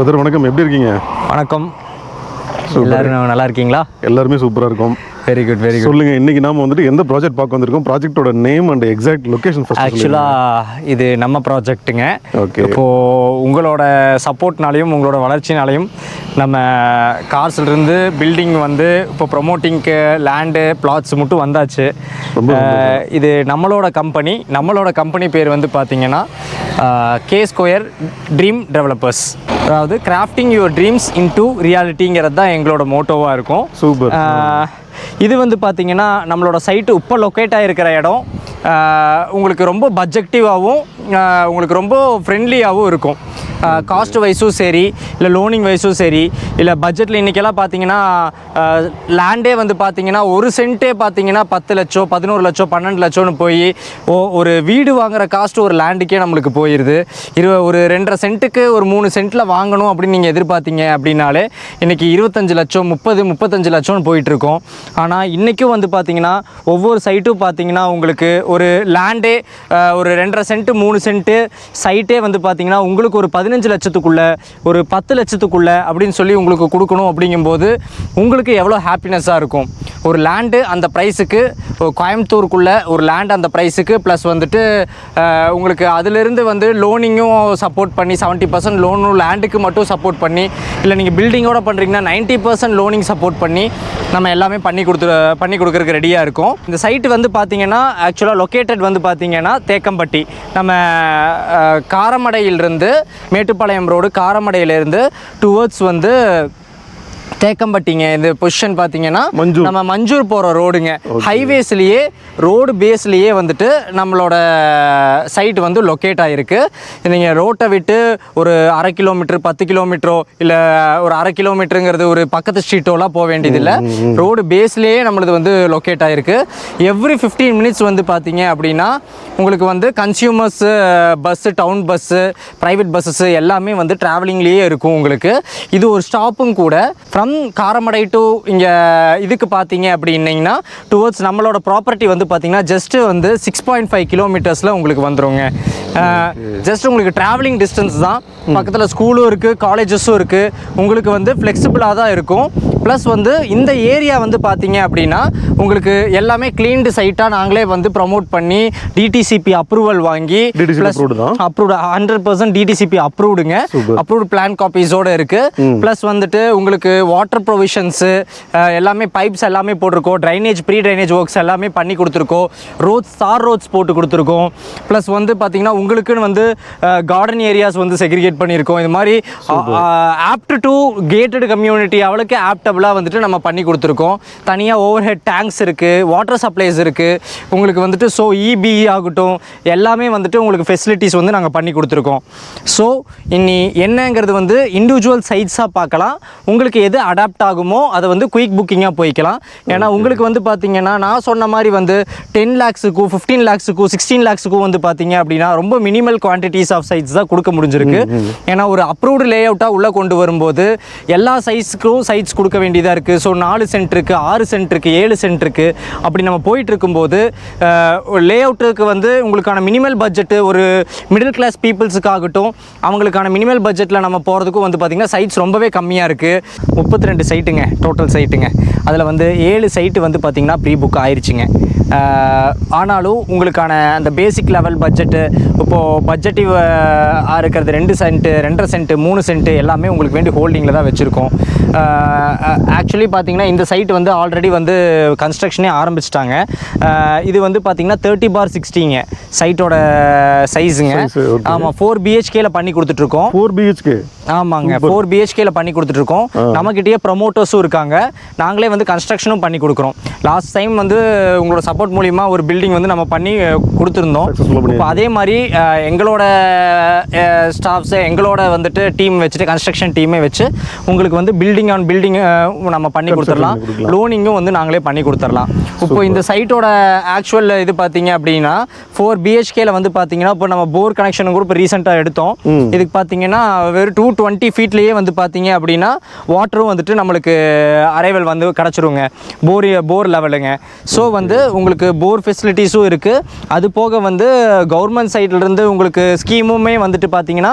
Brother வணக்கம், எப்படி இருக்கீங்க? வணக்கம். எல்லாரும் நல்லா இருக்கீங்களா? எல்லாருமே சூப்பராக இருக்கும். Very good very good. சொல்லுங்கள், இன்றைக்கி நாம வந்துட்டு எந்த ப்ராஜெக்ட் பார்க்க வந்திருக்கோம், ப்ராஜெக்டோட name and exact location first. ஆக்சுவலாக இது நம்ம ப்ராஜெக்ட்டுங்க. ஓகே. இப்போது உங்களோட சப்போர்ட்னாலையும் உங்களோட வளர்ச்சினாலையும் நம்ம கார்ஸ்லேருந்து பில்டிங் வந்து இப்போ ப்ரொமோட்டிங்க்கு லேண்டு பிளாட்ஸ் மட்டும் வந்தாச்சு. இது நம்மளோட கம்பெனி பேர் வந்து பார்த்திங்கன்னா கே ஸ்கொயர் ட்ரீம் டெவலப்பர்ஸ். அதாவது கிராஃப்டிங் யுவர் ட்ரீம்ஸ் இன்டு ரியாலிட்டிங்கிறது தான் எங்களோட மோட்டோவாக இருக்கும். சூப்பர். இது வந்து பார்த்திங்கன்னா நம்மளோட சைட்டு இப்போ லொக்கேட் ஆகிருக்கிற இடம் உங்களுக்கு ரொம்ப பட்ஜெக்டிவாகவும் உங்களுக்கு ரொம்ப ஃப்ரெண்ட்லியாகவும் இருக்கும். காஸ்ட் வைஸும் சரி, இல்லை லோனிங் வைஸும் சரி, இல்லை பட்ஜெட்டில் இன்றைக்கெல்லாம் பார்த்தீங்கன்னா லேண்டே வந்து பார்த்தீங்கன்னா ஒரு சென்ட்டே பார்த்தீங்கன்னா 10 லட்சம் 11 லட்சம் 12 லட்சம்னு போய் ஒரு வீடு வாங்குகிற காஸ்ட்டு ஒரு லேண்டுக்கே நம்மளுக்கு போயிடுது. ஒரு 2.5 சென்ட்டுக்கு ஒரு 3 சென்ட்டில் வாங்கணும் அப்படின்னு நீங்கள் எதிர்பார்த்தீங்க அப்படின்னாலே இன்றைக்கி 25 லட்சம் 30-35 லட்சம்னு போயிட்டுருக்கோம். ஆனால் இன்றைக்கும் வந்து பார்த்திங்கன்னா ஒவ்வொரு சைட்டும் பார்த்திங்கன்னா உங்களுக்கு ஒரு லேண்டே ஒரு 2.5 சென்ட்டு 3 சென்ட்டு சைட்டே வந்து பார்த்திங்கன்னா உங்களுக்கு ஒரு 15 லட்சத்துக்குள்ளே ஒரு 10 லட்சத்துக்குள்ளே அப்படின்னு சொல்லி உங்களுக்கு கொடுக்கணும். அப்படிங்கும்போது உங்களுக்கு எவ்வளோ ஹாப்பினஸ்ஸாக இருக்கும். ஒரு லேண்டு அந்த ப்ரைஸுக்கு, கோயம்புத்தூருக்குள்ளே ஒரு லேண்டு அந்த ப்ரைஸுக்கு ப்ளஸ் வந்துட்டு உங்களுக்கு அதிலிருந்து வந்து லோனிங்கும் சப்போர்ட் பண்ணி 70% லோனும் லேண்டுக்கு மட்டும் சப்போர்ட் பண்ணி, இல்லை நீங்கள் பில்டிங்கோட பண்ணுறீங்கன்னா 90% லோனிங் சப்போர்ட் பண்ணி நம்ம எல்லாமே பண்ணி கொடுக்குறதுக்கு ரெடியாக இருக்கும். இந்த சைட்டு வந்து பார்த்திங்கன்னா ஆக்சுவலாக லொக்கேட்டட் வந்து பார்த்திங்கன்னா தேக்கம்பட்டி, நம்ம காரமடையிலிருந்து மேட்டுப்பாளையம் ரோடு காரமடையிலேருந்து டுவர்ட்ஸ் வந்து தேக்கம்பட்டிங்க. இந்த பொசிஷன் பார்த்தீங்கன்னா நம்ம மஞ்சூர் போகிற ரோடுங்க. ஹைவேஸ்லேயே ரோடு பேஸ்லேயே வந்துட்டு நம்மளோட சைட் வந்து லொக்கேட் ஆகிருக்கு. நீங்கள் ரோட்டை விட்டு ஒரு 1/2 கிலோமீட்டர் 10 கிலோமீட்டரோ இல்லை ஒரு 1/2 கிலோமீட்டருங்கிறது ஒரு பக்கத்து ஸ்ட்ரீட்டோலாம் போக வேண்டியதில்லை. ரோடு பேஸ்லேயே நம்மளது வந்து லொக்கேட் ஆகிருக்கு. எவ்ரி 15 மினிட்ஸ் வந்து பார்த்தீங்க அப்படின்னா உங்களுக்கு வந்து consumers bus, town bus, private buses எல்லாமே வந்து ட்ராவலிங்லேயே இருக்கும் உங்களுக்கு. இது ஒரு ஸ்டாப்பும் கூட. ஃப்ரம் காரமடை டு இங்கே இதுக்கு பார்த்தீங்க அப்படின்னீங்கன்னா டுவர்ட்ஸ் நம்மளோட ப்ராப்பர்ட்டி வந்து பார்த்தீங்கன்னா ஜஸ்ட்டு வந்து 6.5 கிலோமீட்டர்ஸில் உங்களுக்கு வந்துடுங்க. ஜஸ்ட் உங்களுக்கு ட்ராவலிங் டிஸ்டன்ஸ் தான். பக்கத்தில் ஸ்கூலும் இருக்குது, காலேஜஸும் இருக்குது. உங்களுக்கு வந்து ஃப்ளெக்சிபிளாக தான் இருக்கும். ப்ளஸ் வந்து இந்த ஏரியா வந்து பார்த்தீங்க அப்படின்னா உங்களுக்கு எல்லாமே க்ளீன்டு சைட்டாக நாங்களே வந்து ப்ரமோட் பண்ணி டிடிசிபி அப்ரூவல் வாங்கி அப்ரூவ்டு 100% டிடிசிபி அப்ரூவ்டுங்க. அப்ரூவ்டு பிளான் காப்பீஸோடு இருக்குது. ப்ளஸ் வந்துட்டு உங்களுக்கு வாட்டர் ப்ரொவிஷன்ஸு எல்லாமே பைப்ஸ் எல்லாமே போட்டிருக்கோம். ட்ரைனேஜ் ப்ரீ ட்ரைனேஜ் ஒர்க்ஸ் எல்லாமே பண்ணி கொடுத்துருக்கோம். தார் ரோட்ஸ் போட்டு கொடுத்துருக்கோம். ப்ளஸ் வந்து பார்த்திங்கன்னா உங்களுக்குன்னு வந்து கார்டன் ஏரியாஸ் வந்து செக்ரிகேட் பண்ணியிருக்கோம். இது மாதிரி ஆப்ட் டு கேட்டட் கம்யூனிட்டி அவளுக்கு ஆப்டபுளாக வந்துட்டு நம்ம பண்ணி கொடுத்துருக்கோம். தனியாக ஓவர் ஹெட் டேங்க்ஸ் இருக்குது, வாட்டர் சப்ளைஸ் இருக்குது. உங்களுக்கு வந்துட்டு இபி ஆகட்டும் எல்லாமே வந்துட்டு உங்களுக்கு ஃபெசிலிட்டிஸ் வந்து நாங்கள் பண்ணி கொடுத்துருக்கோம். ஸோ இனி என்னங்கிறது வந்து இண்டிவிஜுவல் சைட்ஸாக பார்க்கலாம். உங்களுக்கு எது அடாப்ட் ஆகுமோ அதை வந்து குயிக் புக்கிங்காக போய்க்கலாம். ஏன்னா உங்களுக்கு வந்து பார்த்தீங்கன்னா நான் சொன்ன மாதிரி வந்து 10 lakhsக்கும் 15 lakhsக்கும் 16 lakhsக்கும் வந்து பார்த்தீங்க அப்படின்னா ரொம்ப மினிமல் குவான்டிட்டிஸ் ஆஃப் சைட்ஸ் தான் கொடுக்க முடிஞ்சிருக்கு. ஏன்னா ஒரு அப்ரூவ்டு லே அவுட்டாக உள்ளே கொண்டு வரும்போது எல்லா சைட்ஸ்க்கும் சைட்ஸ் கொடுக்க வேண்டியதாக இருக்குது. ஸோ 4 சென்ட் இருக்குது, 6 சென்ட் இருக்குது, 7 சென்ட் இருக்குது. அப்படி நம்ம போயிட்டு இருக்கும்போது லே அவுட்டுக்கு வந்து உங்களுக்கான மினிமல் பட்ஜெட்டு ஒரு மிடில் கிளாஸ் பீப்புள்ஸுக்காகட்டும் அவங்களுக்கான மினிமல் பட்ஜெட்டில் நம்ம போகிறதுக்கும் வந்து பார்த்திங்கன்னா சைட்ஸ் ரொம்பவே கம்மியாக இருக்குது. 32 சைட்டுங்க டோட்டல் சைட்டுங்க. அதில் வந்து 7 சைட்டு வந்து பார்த்திங்கன்னா ப்ரீ புக் ஆயிடுச்சுங்க. ஆனாலும் உங்களுக்கான அந்த பேசிக் லெவல் பட்ஜெட்டு இப்போது பட்ஜெட்டிவ் இருக்கிறது 2 சென்ட்டு 2.5 சென்ட்டு 3 சென்ட்டு எல்லாமே உங்களுக்கு வேண்டி ஹோல்டிங்கில் தான் வச்சுருக்கோம். ஆக்சுவலி பார்த்திங்கன்னா இந்த சைட் வந்து ஆல்ரெடி வந்து கன்ஸ்ட்ரக்ஷனே ஆரம்பிச்சிட்டாங்க. இது வந்து பார்த்திங்கன்னா 30/60ங்க சைட்டோட சைஸுங்க. ஆமாம், 4 BHKல பண்ணி கொடுத்துட்ருக்கோம். 4 BHK ஆமாங்க, 4 BHKல பண்ணி கொடுத்துட்ருக்கோம். நம்மக்கிட்டேயே ப்ரமோட்டர்ஸும் இருக்காங்க. நாங்களே வந்து கன்ஸ்ட்ரக்ஷனும் பண்ணி கொடுக்குறோம். லாஸ்ட் டைம் வந்து உங்களோட சப்போர்ட் மூலிமா ஒரு பில்டிங் வந்து நம்ம பண்ணி கொடுத்துருந்தோம். இப்போ அதே மாதிரி எங்களோட ஸ்டாஃப்ஸு எங்களோட வந்துட்டு டீம் வச்சுட்டு கன்ஸ்ட்ரக்ஷன் டீமே வச்சு உங்களுக்கு வந்து பில்டிங் ஆன் பில்டிங் நம்ம பண்ணி கொடுத்துடலாம். லோனிங்கும் வந்து நாங்களே பண்ணி கொடுத்துடலாம். இப்போ இந்த சைட்டோட ஆக்சுவல் இது பார்த்தீங்க அப்படின்னா 4 பிஹெச்கேல வந்து பார்த்தீங்கன்னா இப்போ நம்ம போர் கனெக்ஷன் கூட இப்போ ரீசெண்டாக எடுத்தோம். இதுக்கு பார்த்தீங்கன்னா வெறும் 220 ஃபீட்லேயே வந்து பார்த்தீங்க அப்படின்னா வாட்டரும் வந்துட்டு நம்மளுக்கு அரைவல் வந்து கிடச்சிருங்க போர் லெவலுங்க. ஸோ வந்து உங்களுக்கு போர் ஃபெசிலிட்டிஸும் இருக்குது. அது போக வந்து கவர்மெண்ட் சைட்லேருந்து உங்களுக்கு ஸ்கீமுமே வந்துட்டு பார்த்தீங்கன்னா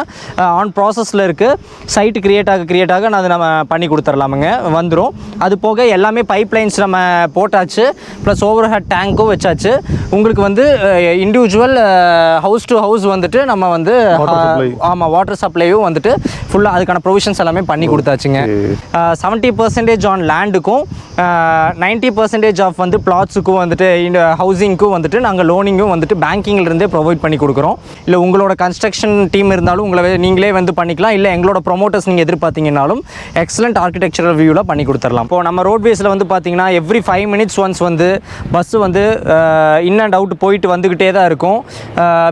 ஆன் ப்ராசஸில் இருக்குது. சைட்டு கிரியேட் ஆக அது நம்ம பண்ணி கொடுத்துர்லாமுங்க வந்துடும். அது போக எல்லாமே பைப் லைன்ஸ் நம்ம போட்டாச்சு, ப்ளஸ் ஓவர் ஹெட் டேங்க்கும் வச்சாச்சு. உங்களுக்கு வந்து இண்டிவிஜுவல் ஹவுஸ் டு ஹவுஸ் வந்துட்டு நம்ம வந்து ஆமாம் வாட்டர் சப்ளையும் வந்துட்டு ஃபுல்லாக அதுக்கான ப்ரொவிஷன்ஸ் எல்லாமே பண்ணி கொடுத்தாச்சுங்க. 70% ஆன் லேண்டுக்கும் 90% ஆஃப் வந்து பிளாட்ஸுக்கும் வந்துட்டு இந்த ஹவுசிங்க்கும் வந்துட்டு நாங்கள் லோனிங்கும் வந்துட்டு பேங்கிங்லேருந்தே ப்ரொவைட் பண்ணி கொடுக்குறோம். இல்லை உங்களோட கன்ஸ்ட்ரக்ஷன் டீம் இருந்தாலும் உங்களை நீங்களே வந்து பண்ணிக்கலாம். இல்லை எங்களோட ப்ரொமோட்டர்ஸ் நீங்கள் எதிர்பார்த்தீங்கன்னாலும் எக்ஸலண்ட் ஆர்கிடெக்சரல் வியூவில் பண்ணி கொடுத்துடலாம். இப்போது நம்ம ரோட்வேஸில் வந்து பார்த்தீங்கன்னா எவ்ரி 5 minutes ஒன்ஸ் வந்து பஸ்ஸு வந்து இன் அண்ட் அவுட் போயிட்டு வந்துக்கிட்டே தான் இருக்கும்.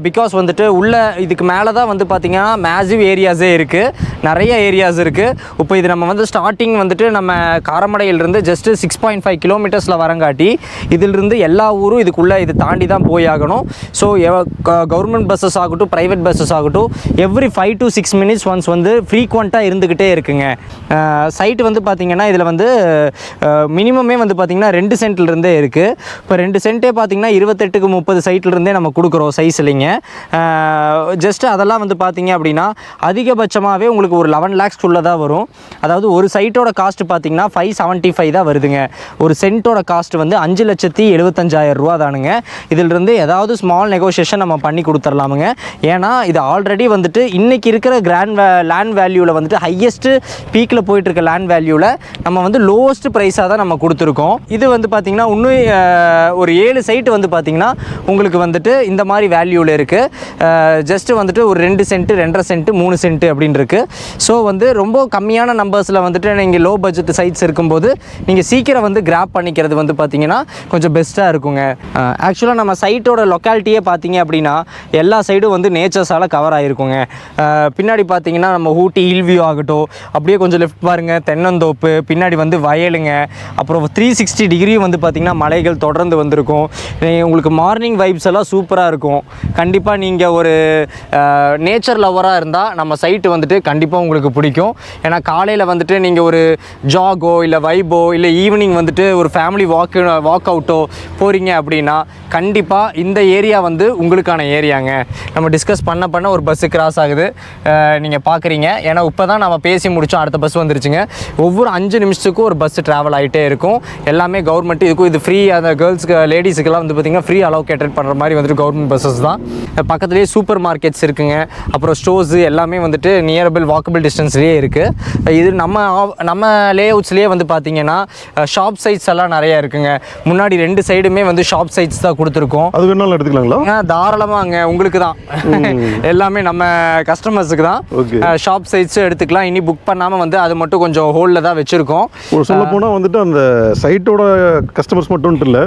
பிகாஸ் வந்துட்டு உள்ள இதுக்கு மேலே தான் வந்து பார்த்தீங்கன்னா மேசிவ் ஏரியாஸே இருக்குது, நிறைய ஏரியாஸ் இருக்குது. இப்போ இது நம்ம வந்து ஸ்டார்டிங் வந்துட்டு நம்ம காரமடையிலிருந்து ஜஸ்ட்டு 6.5 கிலோமீட்டர்ஸில் வரங்காட்டி இதிலிருந்து எல்லா ஊரும் இதுக்குள்ளே இது தாண்டி தான் போய் ஆகணும். ஸோ கவர்மெண்ட் பஸ்ஸஸ் ஆகட்டும், ப்ரைவேட் பஸ்ஸஸ் ஆகட்டும், எவ்ரி 5 to 6 minutes ஒன்ஸ் வந்து ஃப்ரீக்வெண்ட்டாக இருந்துக்கிட்டே இருக்குங்க. சைட்டு வந்து பார்த்திங்கன்னா இதில் வந்து மினிமமே வந்து பார்த்திங்கன்னா 2 சென்ட்லேருந்தே இருக்குது. இப்போ 2 சென்ட்டே பார்த்திங்கன்னா 28க்கு 30 சைட்லேருந்தே நம்ம கொடுக்குறோம் சைஸ் இல்லைங்க. ஜஸ்ட்டு அதெல்லாம் வந்து பார்த்திங்க அப்படின்னா அதிகபட்சமாகவே உங்களுக்கு ஒரு 11 lakhs தான் வரும். அதாவது ஒரு சைட்டோட காஸ்ட் பார்த்திங்கன்னா 575 தான் வருதுங்க. ஒரு சென்ட்டோட காஸ்ட் வந்து 5,75,000 ரூபா தானுங்க. இதிலிருந்து ஏதாவது ஸ்மால் நெகோஷியேஷன் நம்ம பண்ணி கொடுத்துர்லாமுங்க. ஏன்னா இது ஆல்ரெடி வந்துட்டு இன்றைக்கி இருக்கிற லேண்ட் வேல்யூவில் வந்துட்டு ஹையஸ்ட்டு பீக்கில் போயிட்டுருக்க லேண்ட் வேல்யூவில் நம்ம வந்து லோவஸ்ட் ப்ரைஸாக தான் நம்ம கொடுத்துருக்கோம். இது வந்து பார்த்திங்கன்னா இன்னும் ஒரு 7 சைட்டு வந்து பார்த்திங்கன்னா உங்களுக்கு வந்துட்டு இந்த மாதிரி வேல்யூவில் இருக்குது. ஜஸ்ட்டு வந்துட்டு ஒரு 2 சென்ட்டு 2.5 சென்ட்டு 3 சென்ட்டு அப்படின்னு இருக்குது. ஸோ வந்து ரொம்ப கம்மியான நம்பர்ஸில் வந்துட்டு நீங்கள் லோ பட்ஜெட் சைட்ஸ் இருக்கும்போது நீங்கள் சீக்கிரம் வந்து கிராப் பண்ணிக்கிறது வந்து பார்த்திங்கன்னா கொஞ்சம் பெஸ்ட்டாக இருக்குங்க. ஆக்சுவலாக நம்ம சைட்டோட லொக்காலிட்டியே பார்த்திங்க அப்படின்னா எல்லா சைடும் வந்து நேச்சர்ஸால் கவர் ஆகிருக்குங்க. பின்னாடி பார்த்திங்கன்னா நம்ம ஊட்டி ஹில் வியூ ஆகட்டும், அப்படியே கொஞ்சம் லெஃப்ட் பாருங்கள் தென்னந்தோப்பு, பின்னாடி வந்து வயலுங்க, அப்புறம் 360 டிகிரி வந்து பார்த்திங்கன்னா மலைகள் தொடர்ந்து வந்திருக்கும். உங்களுக்கு மார்னிங் வைப்ஸ் எல்லாம் சூப்பராக இருக்கும். கண்டிப்பாக நீங்கள் ஒரு நேச்சர் லவராக இருந்தால் நம்ம சைட்டு வந்துட்டு கண்டிப்பாக உங்களுக்கு பிடிக்கும். ஏன்னா காலையில் வந்துட்டு நீங்கள் ஒரு ஜாகோ இல்லை வைபோ இல்லை ஈவினிங் வந்துட்டு ஒரு ஃபேமிலி வாக் அவுட்டோ போகிறீங்க அப்படின்னா கண்டிப்பாக இந்த ஏரியா வந்து உங்களுக்கான ஏரியாங்க. நம்ம டிஸ்கஸ் பண்ண ஒரு பஸ்ஸு கிராஸ் ஆகுது, நீங்கள் பார்க்குறீங்க. ஏன்னா இப்போ தான் நம்ம பேசி முடித்தோம், அடுத்த பஸ் வந்துருச்சுங்க. ஒவ்வொரு 5 நிமிஷத்துக்கும் ஒரு பஸ்ஸு ட்ராவல் ஆகிட்டே இருக்கும். எல்லாமே கவர்மெண்ட் இதுக்கும் இது ஃப்ரீ. அந்த கேர்ள்ஸுக்கு லேடிஸுக்கெல்லாம் வந்து பார்த்திங்கன்னா ஃப்ரீ அலோகேட்டட் பண்ணுற மாதிரி வந்துட்டு கவர்மெண்ட் பஸ்ஸஸ் தான். பக்கத்துலேயே சூப்பர் மார்க்கெட்ஸ் இருக்குங்க, அப்புறம் ஸ்டோர்ஸு எல்லாமே வந்துட்டு நியரபிள் வாக்கபிள் டிஸ்டன்ஸ்லேயே இருக்குது. இது நம்ம லேஅவுட்ஸ்லேயே வந்து பார்த்திங்கன்னா ஷாப் சைட்ஸ் எல்லாம் நிறையா இருக்குங்க. முன்னாடி 2 சைடுமே வந்து ஷாப் சைட்ஸ் தான் கொடுத்துருக்கோம். அது வேணாலும் எடுத்துக்கலாங்களா? தாராளமாங்க, உங்களுக்கு தான். எல்லாமே நம்ம கஸ்டமர்ஸுக்கு தான். ஷாப் சைட்ஸும் எடுத்துக்கலாம். இனி புக் பண்ணாமல் வந்து அது மட்டும் கொஞ்சம் ஹோல்டில் தான் வச்சுருக்கோம். சொல்ல போனால் வந்துட்டு அந்த சைட்டோட கஸ்டமர்ஸ் மட்டும் இல்லை,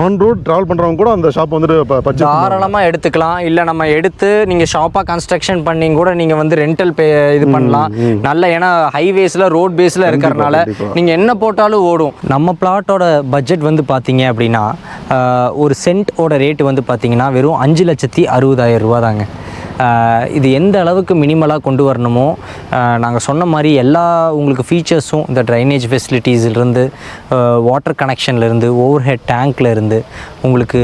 ஆன் ரோட் ட்ராவல் பண்ணுறவங்க கூட அந்த ஷாப் வந்துட்டு தாராளமாக எடுத்துக்கலாம். இல்லை நம்ம எடுத்து நீங்கள் ஷாப்பாக கன்ஸ்ட்ரக்ஷன் பண்ணி கூட நீங்கள் வந்து ரெண்டல் இது பண்ணலாம். நல்ல ஏன்னா ஹைவேஸில் ரோட் பேஸில் இருக்கிறனால நீங்கள் என்ன போட்டாலும் ஓடும். நம்ம பிளாட்டோட பட்ஜெட் வந்து பார்த்தீங்க அப்படின்னா ஒரு சென்ட்டோட ரேட்டு வந்து பார்த்தீங்கன்னா வெறும் 5,60,000 ரூபா தாங்க. இது எந்த அளவுக்கு மினிமலாக கொண்டு வரணுமோ நாங்கள் சொன்ன மாதிரி எல்லா உங்களுக்கு ஃபீச்சர்ஸும் இந்த ட்ரைனேஜ் ஃபெசிலிட்டிஸ்லேருந்து வாட்டர் கனெக்ஷன்லேருந்து ஓவர் ஹெட் டேங்க்லேருந்து உங்களுக்கு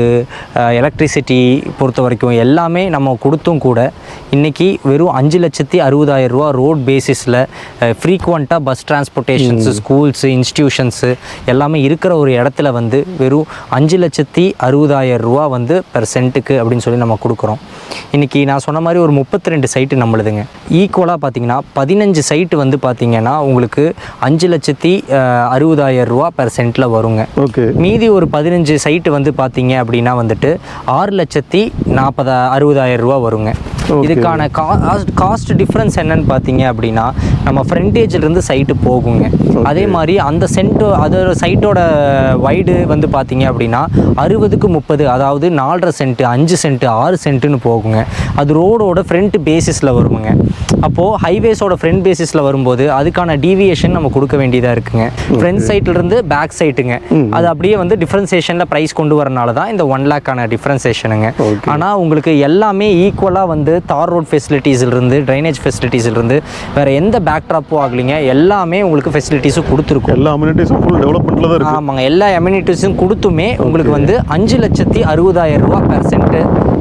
எலக்ட்ரிசிட்டி பொறுத்த வரைக்கும் எல்லாமே நம்ம கொடுத்தும் கூட இன்றைக்கி வெறும் 5,60,000 ரூபா ரோட் பேசிஸில் ஃப்ரீக்வெண்ட்டாக பஸ் டிரான்ஸ்போர்ட்டேஷன்ஸு, ஸ்கூல்ஸு, இன்ஸ்டியூஷன்ஸு எல்லாமே இருக்கிற ஒரு இடத்துல வந்து வெறும் 5,60,000 ரூபா வந்து பெர் சென்ட்டுக்கு அப்படின்னு சொல்லி நம்ம கொடுக்குறோம். இன்றைக்கி நான் சொன்ன மாதிரி ஒரு 32 சைட்டு நம்மளுதுங்க. ஈக்குவலாக பார்த்தீங்கன்னா 15 சைட்டு வந்து பார்த்தீங்கன்னா உங்களுக்கு 5,60,000 ரூபா பெர் சென்ட்டில் வருங்க. ஓகே. மீதி ஒரு 15 சைட்டு வந்து பார்த்தீங்க அப்படின்னா வந்துட்டு 6,60,000 ரூபா வருங்க. இதுக்கான காஸ்ட் டிஃப்ரென்ஸ் என்னன்னு பார்த்தீங்க அப்படின்னா நம்ம ஃப்ரண்டேஜிலிருந்து சைட்டு போகுங்க. அதே மாதிரி அந்த அதோட சைட்டோட வைடு வந்து பார்த்தீங்க அப்படின்னா 60க்கு 30, அதாவது 4.5 சென்ட், 5 சென்ட், 6 சென்ட்டுன்னு போகுங்க. அது ரோடோட ஃப்ரண்ட் பேசிஸில் வருமுங்க. அப்போது ஹைவேஸோட ஃப்ரண்ட் பேசிஸில் வரும்போது அதுக்கான டீவியேஷன் நம்ம கொடுக்க வேண்டியதாக இருக்குங்க. ஃப்ரண்ட் சைட்லேருந்து பேக் சைட்டுங்க, அது அப்படியே வந்து டிஃப்ரென்சேஷனில் ப்ரைஸ் கொண்டு வரனால தான் இந்த 1 லேக்கான டிஃப்ரென்சேஷனுங்க. ஆனால் உங்களுக்கு எல்லாமே ஈக்குவலாக வந்து தார் ரோட் ஃபெசிலிட்டிஸ்லேருந்து ட்ரைனேஜ் ஃபெசிலிட்டிஸ்லேருந்து வேறு எந்த பேக் ட்ராப்பும் ஆகலைங்க. எல்லாமே உங்களுக்கு ஃபெசிலிட்டிஸும் கொடுத்துருக்கும். எல்லா அம்யூனிட்டிஸும் ஃபுல் டெவலப்மெண்ட்டில் தான் இருக்குது. ஆமாங்க, எல்லா அம்யூனிட்டிஸும் கொடுத்துமே உங்களுக்கு வந்து 5,60,000 ரூபா பெர் சென்ட்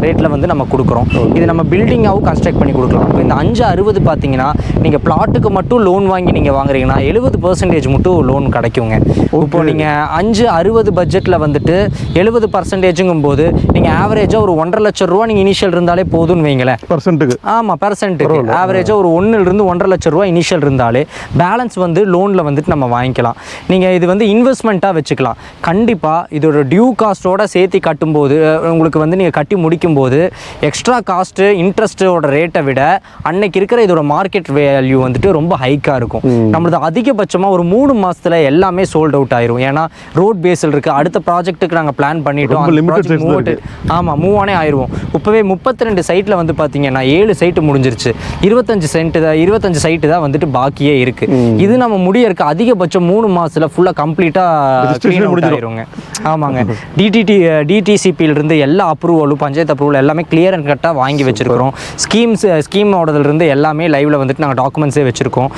ரேட்டில் வந்து நம்ம கொடுக்குறோம். இது நம்ம பில்டிங்காகவும் கன்ஸ்ட்ரக்ட் பண்ணி கொடுக்கலாம். இப்போ இந்த 5,60 பார்த்தீங்கன்னா நீங்கள் பிளாட்டுக்கு மட்டும் லோன் வாங்கி நீங்கள் வாங்குறீங்கன்னா 70% மட்டும் லோன் கிடைக்குங்க. இப்போ நீங்கள் 5,60 பட்ஜெட்டில் வந்துட்டு 70%ங்கும் போது நீங்கள் ஆவரேஜாக ஒரு 1.5 லட்சம் ரூபா நீங்கள் இனிஷியல் இருந்தாலே போதும்னு வைங்களேன். பர்சன்ட்டுக்கு? ஆமாம், பெர்சென்ட்டுக்கு ஆவரேஜாக ஒரு 1 to 1.5 லட்சம் ரூபா இனிஷியல் இருந்தாலே பேலன்ஸ் வந்து லோனில் வந்துட்டு நம்ம வாங்கிக்கலாம். நீங்கள் இது வந்து இன்வெஸ்ட்மெண்ட்டாக வச்சுக்கலாம். கண்டிப்பாக இதோட டியூ காஸ்ட்டோட சேர்த்து கட்டும்போது உங்களுக்கு வந்து நீங்கள் கட்டி முடிக்கும்போது எக்ஸ்ட்ரா காஸ்ட்டு இன்ட்ரெஸ்ட்டோட ரேட்டை விட அன்னைக்கு இருக்கிற இதோட மார்க்கெட் வேல்யூ வந்துட்டு ரொம்ப ஹைக்காக இருக்கும். நம்மளது அதிகபட்சமாக ஒரு 3 மாதத்தில் எல்லாமே சோல்ட் அவுட் ஆயிரும். ஏன்னா ரோட் பேஸில் இருக்குது. அடுத்த ப்ராஜெக்ட்டுக்கு நாங்கள் பிளான் பண்ணிட்டோம், ஆமாம் மூவ் ஆனே ஆயிடுவோம். இப்போவே 32 சைட்டில் வந்து பார்த்தீங்கன்னா 7 சைட்டு முடிஞ்சிருச்சு. 25 சைட்டு தான் வந்துட்டு பாக்கியே இருக்குது. இது நம்ம முடியறக்கு அதிகபட்சம் 3 மாதத்தில் ஃபுல்லாக கம்ப்ளீட்டாக முடிஞ்சிருங்க. ஆமாங்க, டிடிசிபியிலிருந்து எல்லா அப்ரூவலும், பஞ்சாயத்து அப்ரூவல் எல்லாமே கிளியர் அண்ட் கரெக்டாக வாங்கி வச்சிருக்கிறோம். ஸ்கீமோடதுலேருந்து எல்லாமே லைவ்ல வந்துட்டு நாங்கள் டாக்குமெண்ட்ஸே வச்சிருக்கோம்.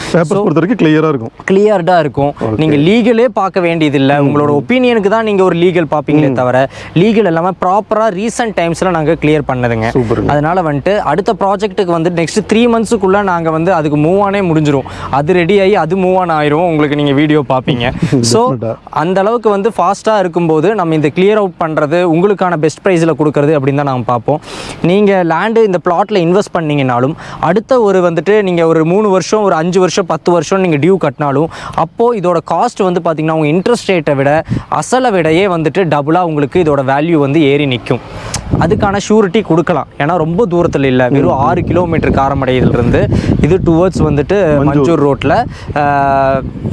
கிளியர்டாக இருக்கும். நீங்கள் லீகலே பார்க்க வேண்டியதில்லை. உங்களோட ஒப்பீனியனுக்கு தான் நீங்கள் ஒரு லீகல் பார்ப்பீங்களே தவிர லீகல் எல்லாமே ப்ராப்பராக ரீசெண்ட் டைம்ஸில் நாங்கள் கிளியர் பண்ணதுங்க. அதனால வந்துட்டு அடுத்த ப்ராஜெக்ட்டுக்கு வந்து நெக்ஸ்ட் 3 மந்த்ஸுக்குள்ளே நாங்கள் வந்து அதுக்கு மூவ் ஆனே முடிஞ்சிடும். அது ரெடி ஆகி அது மூவ் ஆன் ஆயிரும். உங்களுக்கு நீங்கள் வீடியோ பார்ப்பீங்க. ஸோ அந்த அளவுக்கு வந்து ஃபாஸ்ட்டாக இருக்கும்போது நம்ம இந்த கிளியர் அவுட் பண்ணுறது, உங்களுக்கான பெஸ்ட் ப்ரைஸில் கொடுக்குறது அப்படின்னு தான் நாங்கள் பார்ப்போம். நீங்கள் லேண்டு இந்த பிளாட்டில் இன்வெஸ்ட் பண்ணிங்கனாலும் அடுத்த ஒரு வந்துட்டு நீங்கள் ஒரு 3 வருஷம், ஒரு 5 வருஷம், 10 வருஷம் நீங்கள் டியூ கட்டினாலும் அப்போது இதோட காஸ்ட் வந்து பார்த்திங்கன்னா உங்கள் இன்ட்ரெஸ்ட் ரேட்டை விட அசலை விடையே வந்துட்டு டபுளாக உங்களுக்கு இதோட வேல்யூ வந்து ஏறி நிற்கும். அதுக்கான ஷூரிட்டி கொடுக்கலாம். ஏன்னா ரொம்ப தூரத்தில் இல்லை, வெறும் 6 கிலோமீட்டர் காரமடையிலிருந்து இது டுவர்ட்ஸ் வந்துட்டு மஞ்சூர் ரோட்டில்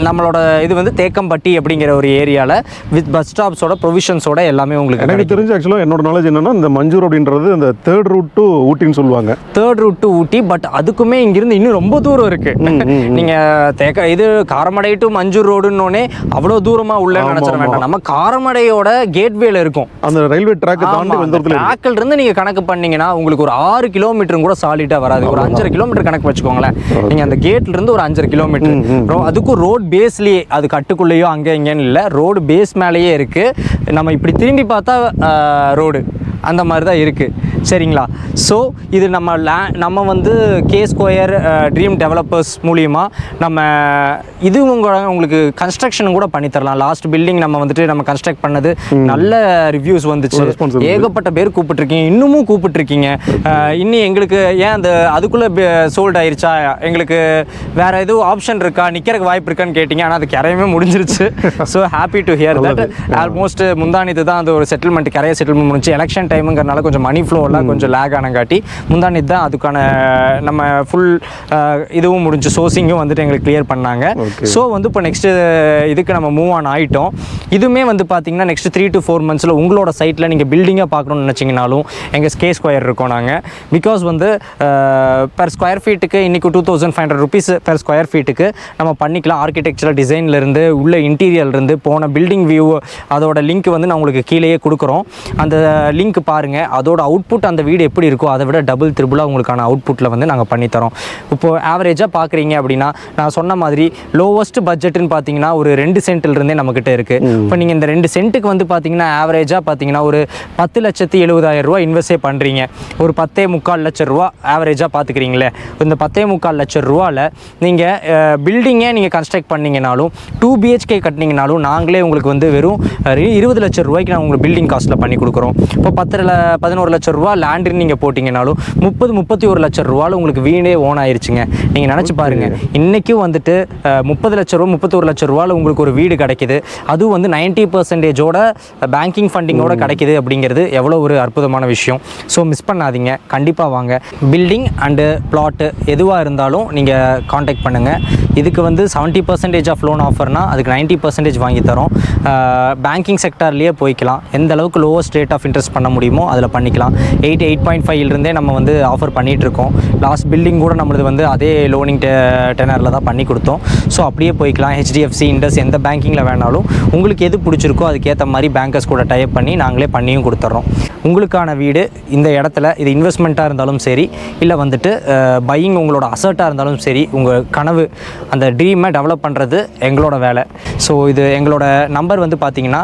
நம்மளோட இது வந்து தேக்கம்பட்டி அப்படிங்கிற ஒரு ஏரியாவில் வித் பஸ் ஸ்டாப்ஸோட ப்ரொவிஷன்ஸோட எல்லாமே உங்களுக்கு. எனக்கு தெரிஞ்சு ஆக்சுவலாக என்னோட நாலேஜ் என்னன்னா இந்த மஞ்சூர் அப்படின்றது அந்த 3rd ரூட் டு ஊட்டின்னு சொல்லுவாங்க. 3rd root to Ooty. But அதுக்குமே இங்கிருந்து இன்னும் ரொம்ப தூரம் இருக்குது. நீங்கள் இது காரமடை டு மஞ்சூர் ரோடுன்னொன்னே அவ்வளோ தூரமாக உள்ள நினச்சிட வேண்டாம். நம்ம காரமடையோட கேட்வேல இருக்கும். அந்த ரயில்வே ட்ராக் தாண்டி ட்ராக்கில் இருந்து நீங்கள் கணக்கு பண்ணீங்கன்னா உங்களுக்கு ஒரு 6 கிலோமீட்டரும் கூட சாலிடாக வராது. ஒரு 5.5 கிலோமீட்டர் கணக்கு வச்சுக்கோங்களேன். நீங்கள் அந்த கேட்லேருந்து ஒரு 5.5 கிலோமீட்டர். அதுக்கும் ரோட் பேஸ்லேயே, அது கட்டுக்குள்ளேயோ அங்கே இங்கேன்னு இல்லை, ரோடு பேஸ் மேலேயே இருக்குது. நம்ம இப்படி திரும்பி பார்த்தா ரோடு அந்த மாதிரி தான் இருக்குது. சரிங்களா? ஸோ இது நம்ம வந்து கே ஸ்கொயர் ட்ரீம் டெவலப்பர்ஸ் மூலியமாக நம்ம இது உங்களுக்கு கன்ஸ்ட்ரக்ஷன் கூட பண்ணித்தரலாம். லாஸ்ட் பில்டிங் நம்ம வந்துட்டு நம்ம கன்ஸ்ட்ரக்ட் பண்ணது நல்ல ரிவ்யூஸ் வந்துச்சு. ஏகப்பட்ட பேர் கூப்பிட்டுருக்கீங்க, இன்னமும் கூப்பிட்டுருக்கீங்க. இன்னும் எங்களுக்கு ஏன் அந்த அதுக்குள்ளே சோல்ட் ஆயிருச்சா, எங்களுக்கு வேறு எதுவும் ஆப்ஷன் இருக்கா, நிற்கிறக்கு வாய்ப்பு இருக்கான்னு கேட்டிங்க. ஆனால் அது கரையவே முடிஞ்சிருச்சு. So happy to hear that. Almost முந்தானித்து தான் அது ஒரு செட்டில்மெண்ட், கரைய செட்டில்மெண்ட் முடிஞ்சு. எலெக்ஷன் டைமுங்கிறனால கொஞ்சம் மணி ஃப்ளோ கொஞ்சம் லேக் ஆனங்காட்டி முந்தானித்து தான் அதுக்கான நம்ம ஃபுல் இதுவும் முடிஞ்சு, சோர்சிங்கும் வந்துட்டு எங்களுக்கு கிளியர் பண்ணாங்க. ஸோ வந்து இப்போ நெக்ஸ்ட்டு இதுக்கு நம்ம மூவ் ஆன் ஆகிட்டோம். இதுவுமே வந்து பார்த்தீங்கன்னா நெக்ஸ்ட் 3 to 4 monthஸில் உங்களோட சைட்டில் நீங்கள் பில்டிங்காக பார்க்கணும்னு நினச்சிங்கனாலும் எங்கள் கே ஸ்கொயர் இருக்கோம் நாங்கள். பிகாஸ் வந்து பெர் ஸ்கொயர் ஃபீட்டுக்கு இன்றைக்கி 2,500 rupees பெர் ஸ்கொயர் ஃபீட்டுக்கு நம்ம பண்ணிக்கலாம். ஆர்கிடெக்சரல் டிசைன்லேருந்து உள்ள இன்டீரியர்லேருந்து போன பில்டிங் வியூ அதோட லிங்க் வந்து நான் உங்களுக்கு கீழேயே கொடுக்குறோம். அந்த லிங்க் பாருங்கள். அதோட அவுட்புட் அந்த வீடு எப்படி இருக்கோ அதை விட டபுள் த்ரிபிளாக உங்களுக்கான அவுட்புட்டில் வந்து நாங்கள் பண்ணித்தரோம். இப்போது ஆவரேஜாக பார்க்குறீங்க அப்படின்னா நான் சொன்ன மாதிரி லோவஸ்ட் பட்ஜெட்டுன்னு பார்த்தீங்கன்னா ஒரு 2 சென்ட்லேருந்தே நம்மக்கிட்ட இருக்குது. இப்போ நீங்கள் இந்த 2 சென்ட்டுக்கு வந்து பார்த்தீங்கன்னா ஆவரேஜாக பார்த்தீங்கன்னா ஒரு 10,70,000 ரூபா இன்வெஸ்டே பண்ணுறீங்க. ஒரு 10.25 லட்சம் ரூபா ஆவரேஜாக பார்த்துக்கிறீங்களே. இந்த 10.25 லட்சம் ரூபாவில் நீங்கள் பில்டிங்கே நீங்கள் கன்ஸ்ட்ரக்ட் பண்ணிங்கனாலும் 2 BHK கட்டினீங்கனாலும் நாங்களே உங்களுக்கு வந்து வெறும் 20 லட்சம் ரூபாய்க்கு நான் உங்களுக்கு பில்டிங் காஸ்ட்டில் பண்ணி கொடுக்குறோம். இப்போ 11 லட்சம் ரூபா ரூபா லேண்டு நீங்கள் போட்டிங்கனாலும் 30-31 லட்சம் ரூபாவில் உங்களுக்கு வீடே ஓன் ஆயிருச்சுங்க. நீங்கள் நினச்சி பாருங்கள், இன்றைக்கும் வந்துட்டு 30 லட்ச ரூபா 31 லட்ச ரூபாவில் உங்களுக்கு ஒரு வீடு கிடைக்குது, அதுவும் வந்து 90%ஓட பேங்கிங் ஃபண்டிங்கோட கிடைக்குது அப்படிங்கிறது எவ்வளோ ஒரு அற்புதமான விஷயம். ஸோ மிஸ் பண்ணாதீங்க, கண்டிப்பாக வாங்க. பில்டிங் அண்டு பிளாட்டு எதுவாக இருந்தாலும் நீங்கள் காண்டாக்ட் பண்ணுங்கள். இதுக்கு வந்து 70% ஆஃப் லோன் ஆஃபர்னால் அதுக்கு 90% வாங்கி தரோம். பேங்கிங் செக்டார்லேயே போய்க்கலாம். எந்த அளவுக்கு லோவஸ்ட் ரேட் ஆஃப் இன்ட்ரெஸ்ட் பண்ண முடியுமோ அதில் பண்ணிக்கலாம். 8.5 நம்ம வந்து ஆஃபர் பண்ணிகிட்ருக்கோம். லாஸ்ட் பில்டிங் கூட நம்மளது வந்து அதே லோனிங் டெனரில் தான் பண்ணி கொடுத்தோம். ஸோ அப்படியே போய்க்கலாம். HDFC, இண்டஸ் எந்த பேங்கிங்கில் வேணாலும் உங்களுக்கு எது பிடிச்சிருக்கோ அதுக்கேற்ற மாதிரி பேங்கர்ஸ் கூட டைப் பண்ணி நாங்களே பண்ணியும் கொடுத்துட்றோம். உங்களுக்கான வீடு இந்த இடத்துல இது இன்வெஸ்ட்மெண்ட்டாக இருந்தாலும் சரி, இல்லை வந்துட்டு பையிங் உங்களோட அசர்ட்டாக இருந்தாலும் சரி, உங்கள் கனவு அந்த ட்ரீமை டெவலப் பண்ணுறது எங்களோட வேலை. ஸோ இது எங்களோட நம்பர் வந்து பார்த்தீங்கன்னா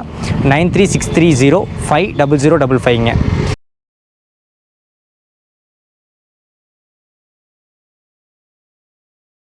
9363050055.